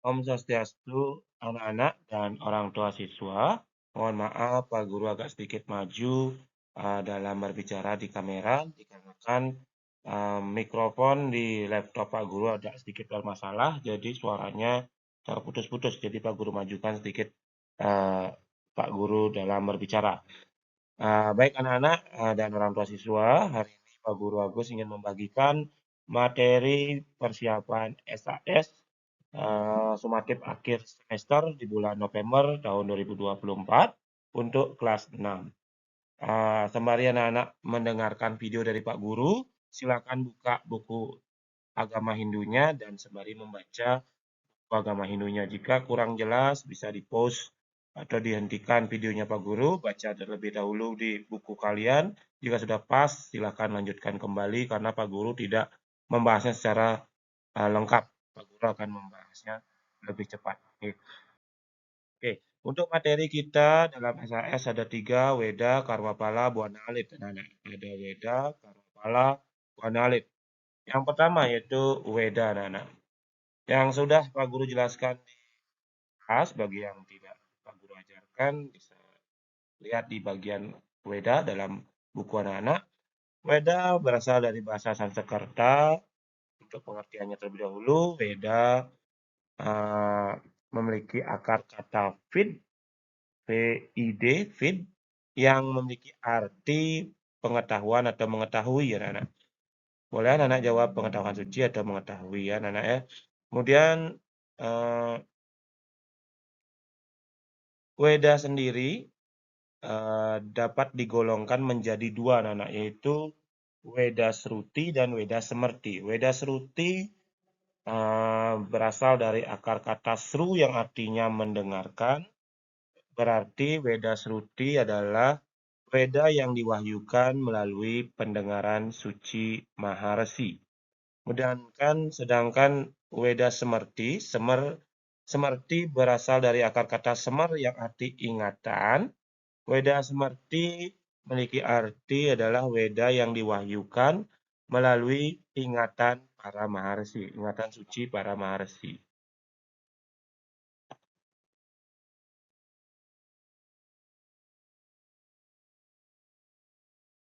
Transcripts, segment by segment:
Om Swastiastu, anak-anak dan orang tua siswa. Mohon maaf, Pak Guru agak sedikit maju dalam berbicara di kamera, dikarenakan mikrofon di laptop Pak Guru agak sedikit bermasalah, jadi suaranya terputus-putus. Jadi Pak Guru majukan sedikit uh, Pak Guru dalam berbicara. Baik anak-anak dan orang tua siswa, hari ini Pak Guru Agus ingin membagikan materi persiapan SAS sumatif akhir semester di bulan November tahun 2024 untuk kelas 6. Sembari anak-anak mendengarkan video dari Pak Guru, silakan buka buku agama Hindunya dan sembari membaca agama Hindunya. Jika kurang jelas, bisa di-pause atau dihentikan videonya Pak Guru, baca terlebih dahulu di buku kalian. Jika sudah pas, silakan lanjutkan kembali karena Pak Guru tidak membahasnya secara lengkap. Pak Guru akan membahasnya lebih cepat. Oke. Oke. Untuk materi kita dalam SAS ada 3, Weda, Karmapala, Buana Alit. Ada Weda, Karmapala, Buana Alit. Yang pertama yaitu Weda, anak-anak. Yang sudah Pak Guru jelaskan di kelas, bagi yang tidak Pak Guru ajarkan, bisa lihat di bagian Weda dalam buku anak-anak. Weda berasal dari bahasa Sanskerta. Untuk pengertiannya terlebih dahulu, Weda uh, memiliki akar kata VID, vid, yang memiliki arti pengetahuan atau mengetahui ya anak-anak. Boleh anak-anak jawab pengetahuan suci atau mengetahui ya anak-anak ya. Kemudian Weda sendiri dapat digolongkan menjadi dua anak-anak, yaitu Weda Sruti dan Weda Semerti. Weda Sruti berasal dari akar kata sru yang artinya mendengarkan. Berarti Weda Sruti adalah Weda yang diwahyukan melalui pendengaran suci Maharesi. Sedangkan Weda Semerti, Semerti berasal dari akar kata semer yang arti ingatan. Weda Semerti memiliki arti adalah Weda yang diwahyukan melalui ingatan para maharsi, ingatan suci para maharsi.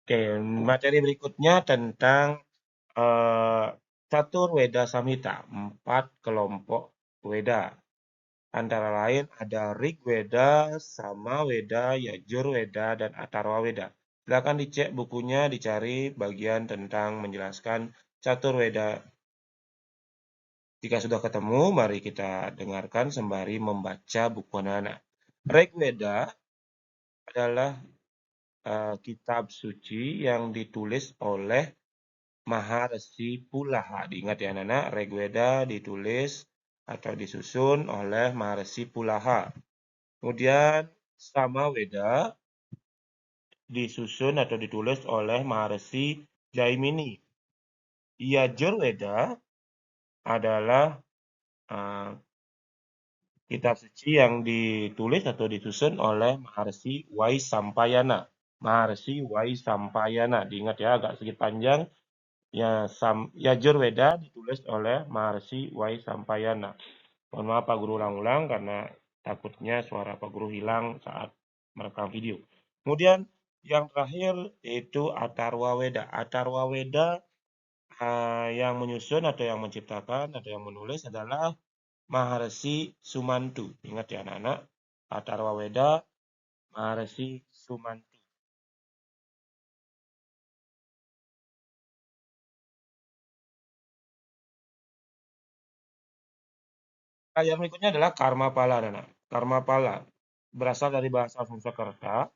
Oke, materi berikutnya tentang catur Weda Samhita, 4 kelompok Weda. Antara lain ada Rig Weda, Sama Weda, Yajur Weda, dan Atharwa Weda. Silakan dicek bukunya, dicari bagian tentang menjelaskan catur Weda. Jika sudah ketemu, mari kita dengarkan sembari membaca buku anak-anak. Rig Weda adalah kitab suci yang ditulis oleh Maharesi Pulaha. Diingat ya anak-anak, Rig Weda ditulis atau disusun oleh Maharesi Pulaha. Kemudian Sama Weda disusun atau ditulis oleh Maharesi Jaimini. Yajur Weda adalah kitab suci yang ditulis atau disusun oleh Maharesi Waisampayana. Maharesi Waisampayana. Diingat ya, agak sedikit panjang. Yajur Weda ditulis oleh Maharesi Waisampayana. Mohon maaf Pak Guru ulang-ulang karena takutnya suara Pak Guru hilang saat merekam video. Kemudian yang terakhir yaitu Atharwa Weda. Atharwa Weda yang menyusun atau yang menciptakan atau yang menulis adalah Maharesi Sumantu. Ingat ya anak-anak, Atharwa Weda, Maharesi Sumantu. Yang berikutnya adalah Karmapala, anak-anak. Karmapala berasal dari bahasa Sanskerta.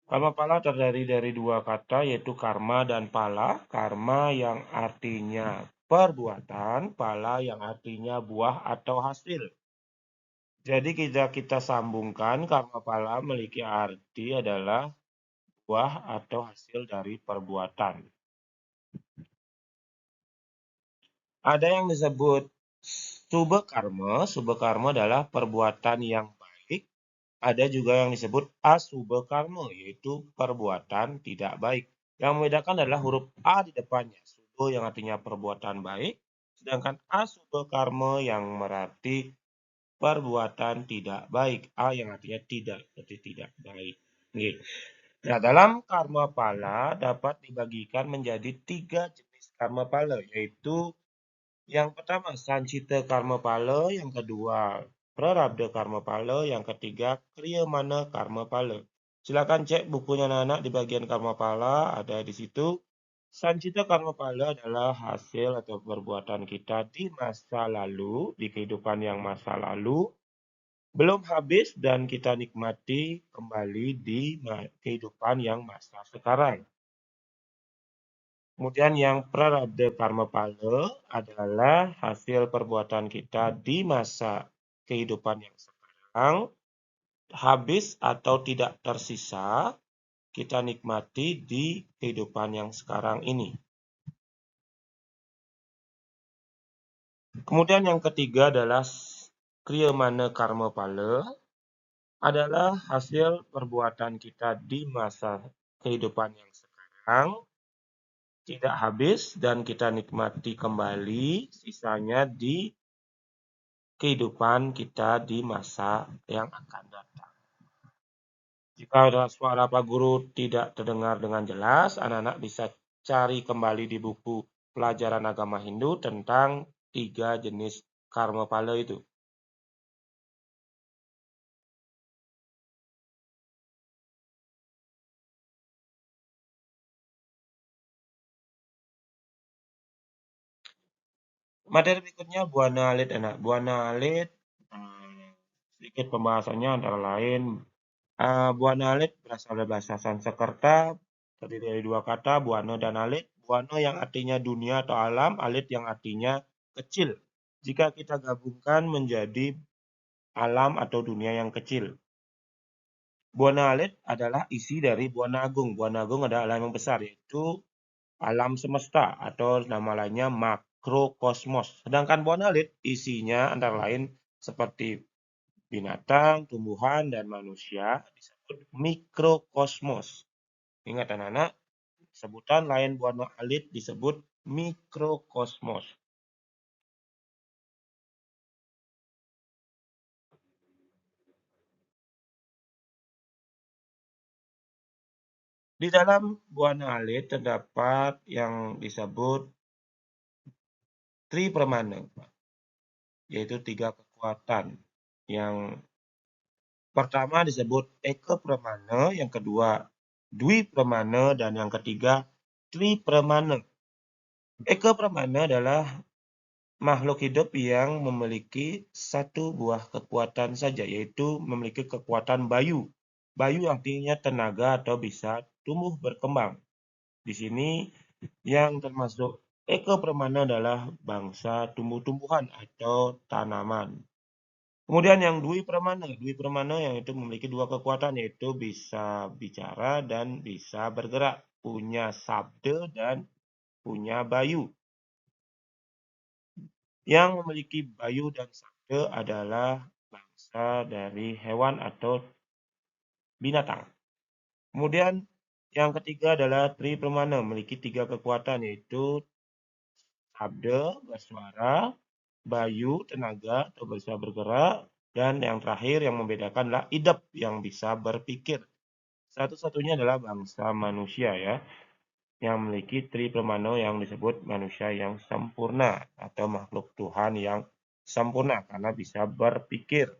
Karmapala terdiri dari dua kata yaitu karma dan pala. Karma yang artinya perbuatan, pala yang artinya buah atau hasil. Jadi kita sambungkan, karmapala memiliki arti adalah buah atau hasil dari perbuatan. Ada yang disebut subkarma. Subkarma adalah perbuatan yang baik. Ada juga yang disebut asubkarma, yaitu perbuatan tidak baik. Yang membedakan adalah huruf A di depannya. Sube yang artinya perbuatan baik, sedangkan A subbe karma yang berarti perbuatan tidak baik. A yang artinya tidak, berarti tidak baik. Oke. Nah, dalam karma pala dapat dibagikan menjadi 3 jenis karma pala, yaitu yang pertama sancita karma pala, yang kedua prarabdha karma pala, yang ketiga kriyamana karma pala. Silakan cek bukunya anak-anak di bagian karma pala, ada di situ. Sancita karma pala adalah hasil atau perbuatan kita di masa lalu, di kehidupan yang masa lalu, belum habis dan kita nikmati kembali di kehidupan yang masa sekarang. Kemudian yang prarabdha karma pala adalah hasil perbuatan kita di masa kehidupan yang sekarang, habis atau tidak tersisa, kita nikmati di kehidupan yang sekarang ini. Kemudian yang ketiga adalah kriyamana karma pala, adalah hasil perbuatan kita di masa kehidupan yang sekarang, tidak habis dan kita nikmati kembali sisanya di kehidupan kita di masa yang akan datang. Jika suara Pak Guru tidak terdengar dengan jelas, anak-anak bisa cari kembali di buku pelajaran agama Hindu tentang 3 jenis karma pala itu. Materi berikutnya Buana Alit anak. Buana Alit sedikit pembahasannya antara lain Buana Alit berasal dari bahasa Sanskerta, terdiri dari 2 kata Buana dan Alit. Buana yang artinya dunia atau alam, Alit yang artinya kecil. Jika kita gabungkan menjadi alam atau dunia yang kecil. Buana Alit adalah isi dari Buana Agung. Buana Agung adalah alam yang besar, yaitu alam semesta atau nama lainnya makrokosmos. Sedangkan Buana Alit isinya antara lain seperti binatang, tumbuhan, dan manusia disebut mikrokosmos. Ingat anak-anak, sebutan lain Buana Alit disebut mikrokosmos. Di dalam Buana Alit terdapat yang disebut Tri Pramana, yaitu 3 kekuatan. Yang pertama disebut Eka Pramana, yang kedua Dwi Pramana, dan yang ketiga Tri Pramana. Eka Pramana adalah makhluk hidup yang memiliki satu buah kekuatan saja, yaitu memiliki kekuatan bayu. Bayu artinya tenaga atau bisa tumbuh berkembang. Di sini yang termasuk Eka Pramana adalah bangsa tumbuh-tumbuhan atau tanaman. Kemudian yang Dwi Pramana yang itu memiliki 2 kekuatan, yaitu bisa bicara dan bisa bergerak, punya sabda dan punya bayu. Yang memiliki bayu dan sabda adalah bangsa dari hewan atau binatang. Kemudian yang ketiga adalah Tri Pramana, memiliki 3 kekuatan, yaitu sabda, bersuara, bayu, tenaga atau bisa bergerak, dan yang terakhir yang membedakan adalah idep yang bisa berpikir. Satu-satunya adalah bangsa manusia ya, yang memiliki Tri Pramana yang disebut manusia yang sempurna atau makhluk Tuhan yang sempurna karena bisa berpikir.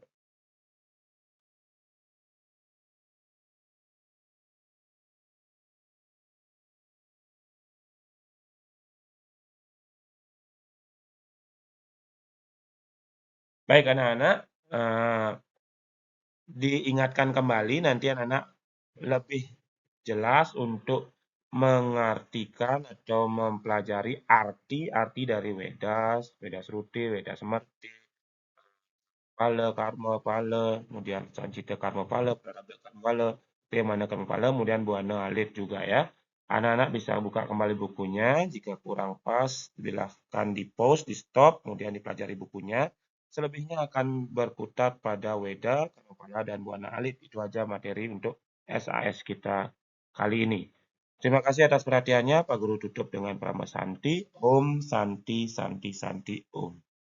Baik anak-anak, diingatkan kembali nanti anak-anak lebih jelas untuk mengartikan atau mempelajari arti-arti dari Vedas, Vedas Ruti, Vedas Merti, Pala, Karma Pala, kemudian Sancita Karma Pala, Prarabdha Karma Pala, Priyamana Karma Pala, kemudian Buana Alit juga ya. Anak-anak bisa buka kembali bukunya, jika kurang pas silahkan di pause, di stop, kemudian dipelajari bukunya. Selebihnya akan berkutat pada Weda, Karma Pala, dan Buana Alit. Itu aja materi untuk SAS kita kali ini. Terima kasih atas perhatiannya. Pak Guru tutup dengan Pranama Santi. Om Santi Santi Santi Om.